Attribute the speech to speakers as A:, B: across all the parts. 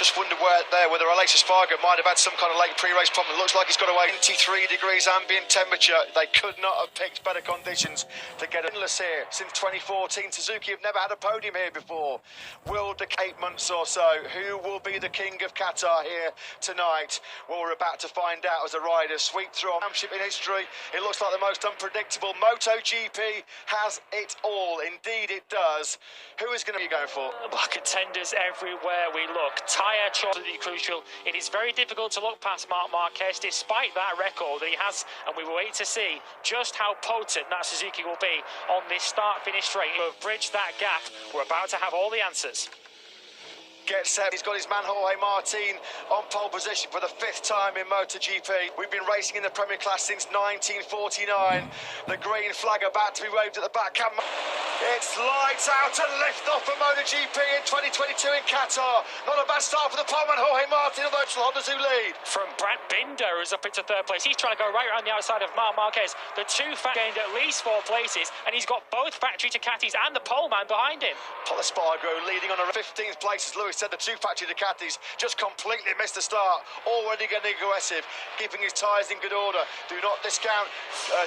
A: Just wondered whether Aleix Espargaro might have had some kind of late pre-race problem. It looks like he's got away 23 degrees ambient temperature. They could not have picked better conditions to get endless here. Since 2014, Suzuki have never had a podium here before. Will the 8 months or so, who will be the king of Qatar here tonight? Well, we're about to find out as the riders sweep through a championship in history. It looks like the most unpredictable. MotoGP has it all. Indeed, it does. Who is going to be going for?
B: Contenders everywhere we look. Tyre choice absolutely crucial. It is very difficult to look past Marc Marquez despite that record that he has, and we will wait to see just how potent that Suzuki will be on this start-finish straight. We've bridged that gap. We're about to have all the answers.
A: Gets set. He's got his man Jorge Martin on pole position for the 5th time in MotoGP. We've been racing in the Premier Class since 1949. The green flag about to be waved at the back. It's lights out and lift off for MotoGP in 2022 in Qatar. Not a bad start for the poleman Jorge Martin, although it's the Hondas who lead.
B: From Brad Binder, who's up into 3rd place. He's trying to go right around the outside of Marc Marquez. The two gained at least 4 places, and he's got both factory Ducatis and the poleman behind him.
A: Pol Espargaro leading on a 15th place, as Lewis said. The two factory Ducatis just completely missed the start. Already getting aggressive, keeping his tyres in good order. Do not discount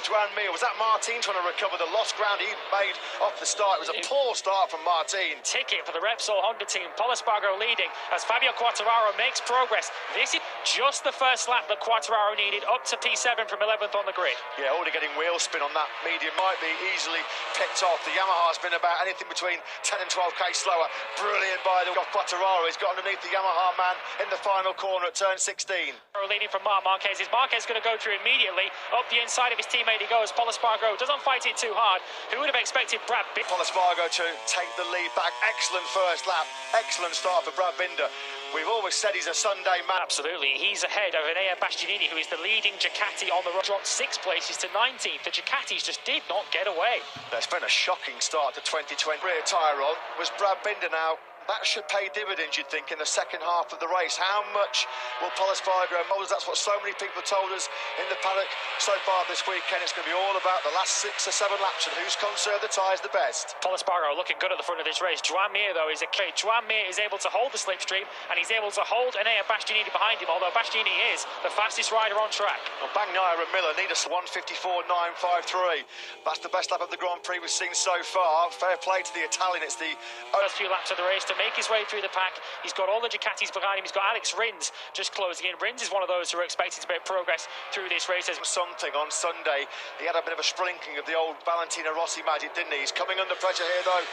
A: Joan Mir. Was that Martin trying to recover the lost ground he made off the start? It was a poor start from Martin.
B: Ticket for the Repsol Honda team. Pol Espargaro leading as Fabio Quartararo makes progress. This is just the first lap that Quartararo needed, up to P7 from 11th on the grid.
A: Yeah, already getting wheel spin on that medium. Might be easily picked off. The Yamaha's been about anything between 10 and 12k slower. Brilliant by the Quartararo. He's got underneath the Yamaha man in the final corner at turn 16.
B: Leading from Marc Marquez. Is Marquez going to go through immediately? Up the inside of his teammate he goes. Pol Espargaro doesn't fight it too hard. Who would have expected Brad Binder?
A: Pol Espargaro to take the lead back. Excellent first lap. Excellent start for Brad Binder. We've always said he's a Sunday man.
B: Absolutely. He's ahead of Enea Bastianini, who is the leading Ducati on the road. Dropped 6 places to 19th. The Ducatis just did not get away.
A: That's been a shocking start to 2020. Rear tyre on was Brad Binder now. That should pay dividends, you'd think, in the second half of the race. How much will Pol Espargaro mold? That's what so many people told us in the paddock so far this weekend. It's going to be all about the last 6 or 7 laps and who's conserved the tyres the best.
B: Pol Espargaro looking good at the front of this race. Joan Mir, though, is a key. Joan Mir is able to hold the slipstream, and he's able to hold Enea Bastianini behind him, although Bastianini is the fastest rider on track.
A: Well, Bagnaia and Miller need a 1:54.953. That's the best lap of the Grand Prix we've seen so far. Fair play to the Italian. It's the
B: first few laps of the race to make his way through the pack. He's got all the Ducatis behind him. He's got Alex Rins just closing in. Rins is one of those who are expected to make progress through this race.
A: Something on Sunday. He had a bit of a sprinkling of the old Valentino Rossi magic, didn't he? He's coming under pressure here, though,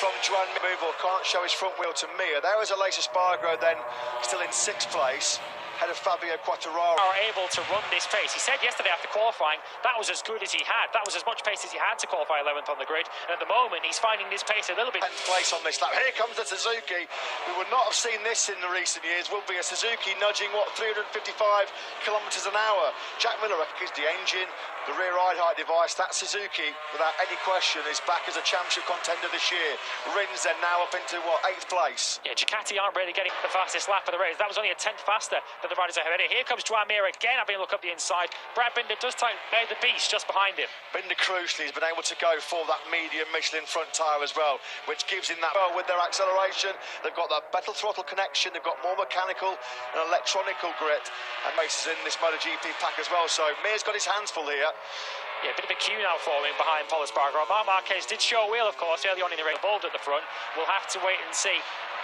A: from Joan Mir. Can't show his front wheel to Mir. There is Aleix Espargaro then, still in 6th place. Ahead of Fabio Quartararo.
B: Are able to run this pace. He said yesterday after qualifying that was as good as he had. That was as much pace as he had to qualify 11th on the grid. And at the moment, he's finding this pace a little bit.
A: 10th place on this lap. Here comes the Suzuki. We would not have seen this in the recent years. Will be a Suzuki nudging, 355 kilometres an hour. Jack Miller is the engine, the rear ride height device. That Suzuki, without any question, is back as a championship contender this year. Rins then now up into, 8th place.
B: Yeah, Ducati aren't really getting the fastest lap of the race. That was only a 10th faster than the riders ahead. Here comes Joan Mir again, having a look up the inside. Brad Binder does take the beast just behind him.
A: Binder crucially has been able to go for that medium Michelin front tyre as well, which gives him that with their acceleration. They've got that metal throttle connection. They've got more mechanical and electronical grit, and races in this MotoGP pack as well. So Mir's got his hands full here.
B: Yeah, a bit of a queue now for him behind Pol Espargaro. Marc Marquez did show a wheel, of course, early on in the race. Bold at the front. We'll have to wait and see.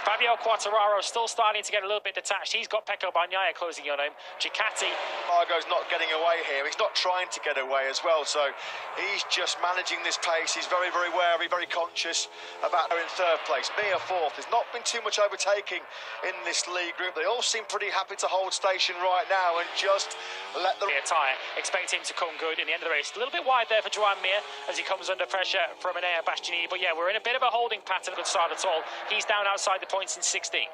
B: Fabio Quartararo still starting to get a little bit detached. He's got Pecco Bagnaia closing in on him. Ducati.
A: Margo's not getting away here. He's not trying to get away as well. So he's just managing this pace. He's very, very wary, very conscious about her in 3rd place. Mir 4th. There's not been too much overtaking in this league group. They all seem pretty happy to hold station right now and just let the
B: tyre. Expect him to come good in the end of the race. A little bit wide there for Joan Mir as he comes under pressure from Enea Bastianini. But yeah, we're in a bit of a holding pattern. Good start at all. He's down outside the points in 16th.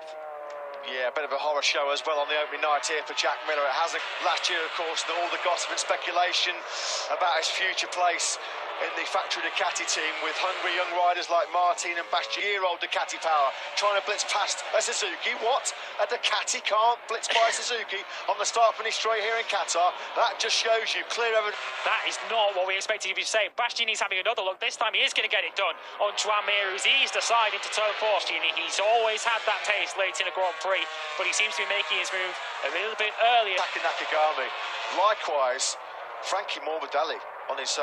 A: Yeah, a bit of a horror show as well on the opening night here for Jack Miller. It hasn't. Last year, of course, all the gossip and speculation about his future place in the factory Ducati team with hungry young riders like Martin and Bastian. Year-old Ducati power trying to blitz past a Suzuki. What? A Ducati can't blitz by Suzuki on the start-finish straight here in Qatar. That just shows you clear evidence.
B: That is not what we expected him to say. Bastianini's having another look. This time he is going to get it done on Joan Mir, who's eased aside into turn 4. He's always had that pace late in a Grand Prix. free, but he seems to be making his move a little bit earlier.
A: Taki Nakagami. Likewise, Frankie Morbidelli on his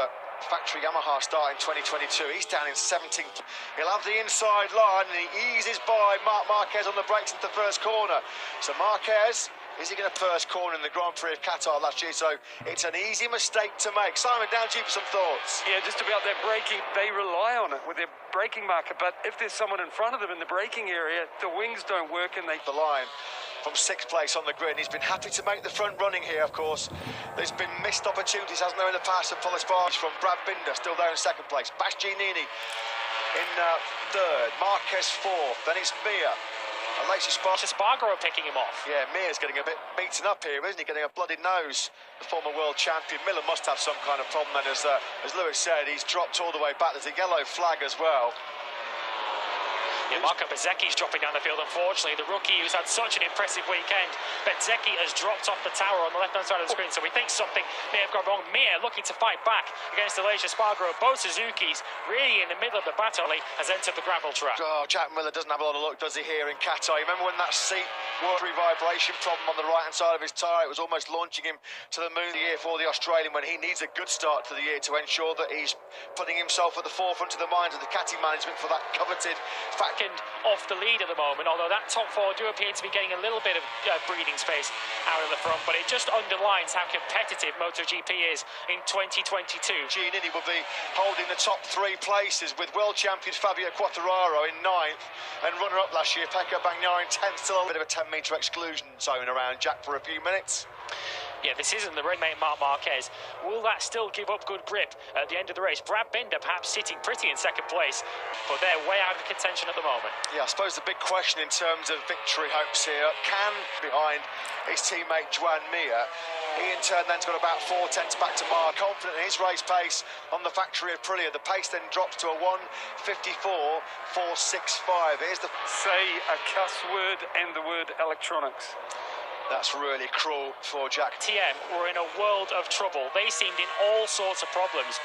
A: factory Yamaha start in 2022. He's down in 17th. He'll have the inside line and he eases by Marc Marquez on the brakes into the first corner. So Marquez, is he going to first corner in the Grand Prix of Qatar last year? So it's an easy mistake to make. Simon, down to you for some thoughts.
C: Yeah, just about that braking. They rely on it with their braking marker, but if there's someone in front of them in the braking area, the wings don't work and they...
A: The line from 6th place on the grid. He's been happy to make the front running here, of course. There's been missed opportunities, hasn't there, in the past of Polis Barge from Brad Binder, still there in 2nd place. Bastianini in 3rd, Marquez 4th, then it's Mia. Alexis
B: Spargo picking him off.
A: Yeah, Mia's getting a bit beaten up here, isn't he? Getting a bloody nose. The former world champion. Miller must have some kind of problem, and as Lewis said, he's dropped all the way back. There's a yellow flag as well.
B: Yeah, Marco Bezzecchi's dropping down the field, unfortunately. The rookie who's had such an impressive weekend. Bezzecchi has dropped off the tower on the left-hand side of the screen, so we think something may have gone wrong. Mia looking to fight back against Aleix Espargaro. Both Suzuki's really in the middle of the battle. Has entered the gravel track.
A: Oh, Jack Miller doesn't have a lot of luck, does he, here in Qatar? You remember when that seat watery vibration problem on the right-hand side of his tyre? It was almost launching him to the moon the year for the Australian, when he needs a good start to the year to ensure that he's putting himself at the forefront of the minds of the Cati management for that coveted fact.
B: Off the lead at the moment, although that top four do appear to be getting a little bit of breathing space out of the front, but it just underlines how competitive MotoGP is in 2022.
A: Giannini will be holding the top 3 places with world champion Fabio Quartararo in 9th and runner-up last year Pecco Bagnaia in 10th. Still a bit of a 10-metre exclusion zone around Jack for a few minutes.
B: Yeah, this isn't the red mate Marc Marquez. Will that still give up good grip at the end of the race? Brad Binder perhaps sitting pretty in 2nd place, but they're way out of contention at the moment.
A: Yeah, I suppose the big question in terms of victory hopes here, can behind his teammate Joan Mir. He in turn then's got about 4 tenths back to Mark. Confident in his race pace on the factory of Aprilia. The pace then drops to a 1:54.465. Here's the...
C: Say a cuss word and the word electronics.
A: That's really cruel for Jack.
B: TM were in a world of trouble. They seemed in all sorts of problems.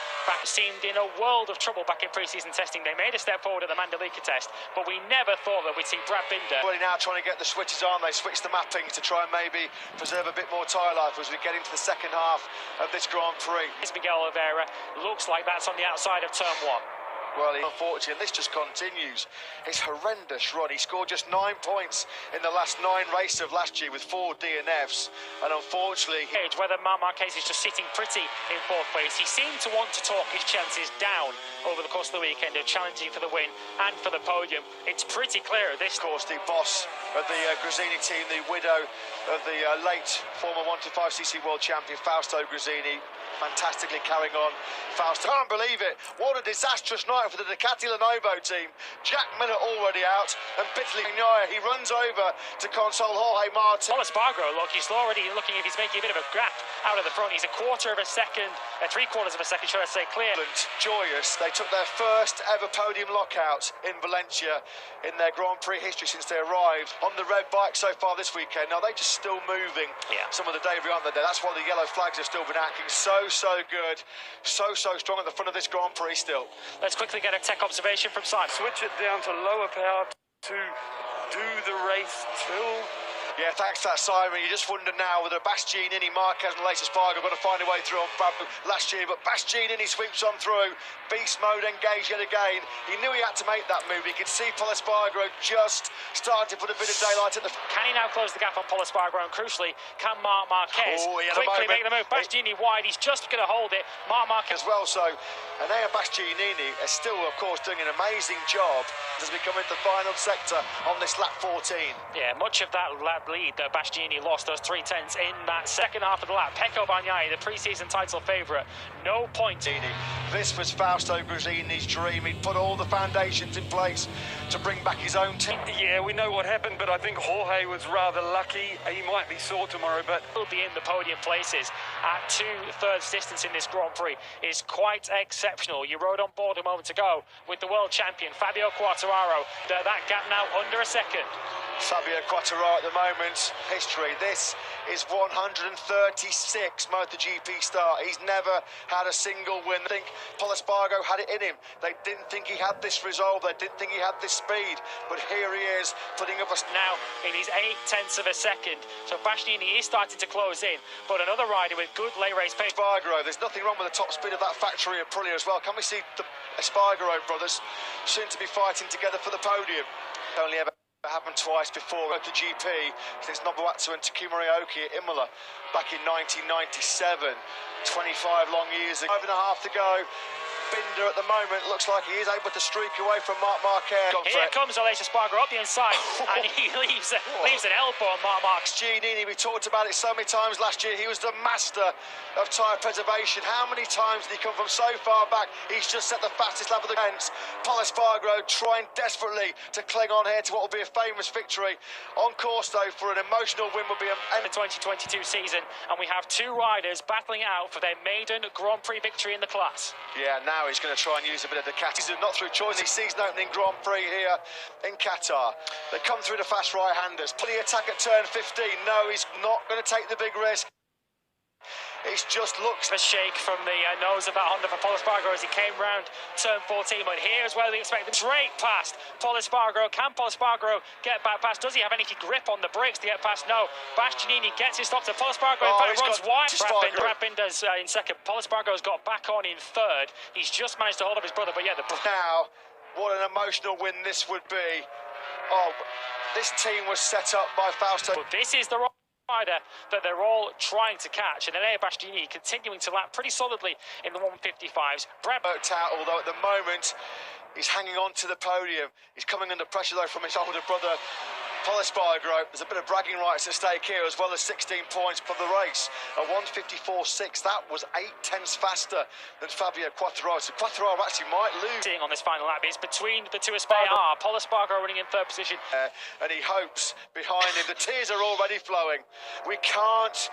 B: Seemed in a world of trouble back in pre-season testing. They made a step forward at the Mandalika test, but we never thought that we'd see Brad Binder.
A: Well, now trying to get the switches on. They switch the mapping to try and maybe preserve a bit more tyre life as we get into the 2nd half of this Grand Prix.
B: Miguel Oliveira looks like that's on the outside of turn 1.
A: Well, unfortunately, this just continues. His horrendous run. He scored just 9 points in the last 9 races of last year with 4 DNFs. And unfortunately...
B: Whether Marc Marquez is just sitting pretty in 4th place, he seemed to want to talk his chances down over the course of the weekend of challenging for the win and for the podium. It's pretty clear at this.
A: Of course, the boss of the Gresini team, the widow of the late former 125cc world champion Fausto Gresini, fantastically carrying on. Fausto, can't believe it. What a disastrous night for the Ducati Lenovo team. Jack Miller already out, and bitterly he runs over to console Jorge Martin.
B: Polis Bargo, look, he's already looking if he's making a bit of a gap out of the front. He's a 1/4 of a second, 3/4 of a second, should I say, clear.
A: Joyous. They took their first ever podium lockout in Valencia in their Grand Prix history since they arrived on the red bike so far this weekend. Now, they're just still moving.
B: Yeah.
A: Some of the debris aren't there. That's why the yellow flags have still been acting so good, so strong at the front of this Grand Prix still.
B: Let's quickly get a tech observation from Simon.
C: Switch it down to lower power to do the race till...
A: Yeah, thanks to that, Simon. You just wonder now whether Bastianini, Marquez and Aleix Espargaro are going to find a way through on Brad last year, but Bastianini sweeps on through. Beast mode engaged yet again. He knew he had to make that move. He could see Polis Bargo just starting to put a bit of daylight at the...
B: Can he now close the gap on Polis Bargo? And crucially, can Marc Marquez quickly make the move? Bastianini wide, he's just going to hold it. Marc Marquez
A: as well, so Enea Bastianini is still, of course, doing an amazing job as we come into the final sector on this lap 14.
B: Yeah, much of that lap lead that Bastianini lost, those 3 tenths in that 2nd half of the lap. Pecco Bagnaia, the pre-season title favourite, no point.
A: This was Fausto Gresini's dream. He'd put all the foundations in place to bring back his own team.
C: Yeah, we know what happened, but I think Jorge was rather lucky. He might be sore tomorrow, but...
B: He'll be in the podium places at 2/3 distance in this Grand Prix is quite exceptional. You rode on board a moment ago with the world champion Fabio Quartararo. That gap now under a second.
A: Fabio Quartararo at the moment, history. This is 136 MotoGP start. He's never had a single win. I think Pol Espargaro had it in him. They didn't think he had this resolve. They didn't think he had this speed. But here he is, putting up a...
B: Now, in his 0.8 of a second. So Bastianini is starting to close in. But another rider with good late race pace.
A: Espargaro, there's nothing wrong with the top speed of that factory Aprilia as well. Can we see the Espargaro brothers soon to be fighting together for the podium? Only ever happened twice before MotoGP since Nobuatsu and Takuma Ryoki at Imola back in 1997. 25 long years ago. 5.5 to go. Binder at the moment looks like he is able to streak away from Marc Marquez.
B: Here comes Aleix Espargaro up the inside, and he leaves an elbow on Marc Marquez.
A: Bastianini, we talked about it so many times last year. He was the master of tyre preservation. How many times did he come from so far back? He's just set the fastest lap of the fence. Pol Espargaro trying desperately to cling on here to what will be a famous victory. On course though for an emotional win will be
B: the 2022 season, and we have two riders battling it out for their maiden Grand Prix victory in the class.
A: Yeah, now he's going to try and use a bit of the Qatar. He's not through choice. He season opening Grand Prix here in Qatar. They come through the fast right-handers. Put the attack at turn 15. No, he's not going to take the big risk. It just looks...
B: A shake from the nose of that Honda for Pol Espargaro as he came round turn 14. But here's where they expect him straight past Pol Espargaro. Can Pol Espargaro get back past? Does he have any grip on the brakes to get past? No. Bastianini gets his stop to Pol Espargaro. In fact, runs wide. Brad Binder's in second. Pol Espargaro's got back on in third. He's just managed to hold up his brother. But yeah,
A: now, what an emotional win this would be. Oh, this team was set up by Fausto.
B: But this is the rider that they're all trying to catch, and Enea Bastianini continuing to lap pretty solidly in the 155s. Brad
A: worked out, although at the moment he's hanging on to the podium. He's coming under pressure though from his older brother Pol Espargaro. There's a bit of bragging rights at stake here, as well as 16 points for the race. A 154.6, that was 0.8 faster than Fabio Quartararo. So Quartararo actually might lose.
B: On this final lap is between the two Espargaro. Pol Espargaro running in third position.
A: And he hopes behind him. The tears are already flowing. We can't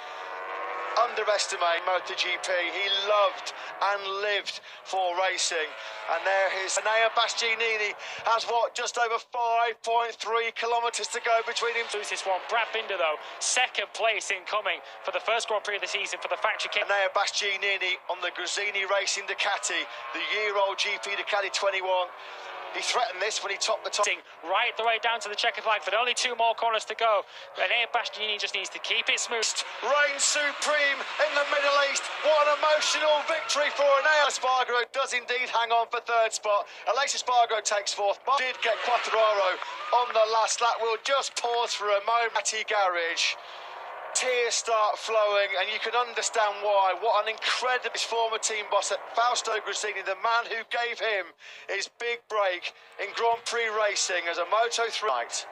A: underestimate MotoGP. He loved and lived for racing. And there his Enea Bastianini has what, just over 5.3 kilometres to go between him.
B: Lose this one. Brad Binder though, second place incoming for the first Grand Prix of the season for the factory kit.
A: Enea Bastianini on the Gresini Racing Ducati, the year-old GP Ducati 21. He threatened this when he topped the top.
B: Right the way down to the checkered flag, but only 2 more corners to go. Enea Bastianini just needs to keep it smooth.
A: Reign supreme in the Middle East. What an emotional victory for Enea. Espargaro does indeed hang on for third spot. Aleix Espargaro takes fourth. But did get Quartararo on the last lap. We'll just pause for a moment. Garage. Tears start flowing, and you can understand why. What an incredible former team boss at Fausto Gresini, the man who gave him his big break in Grand Prix racing as a Moto3 night.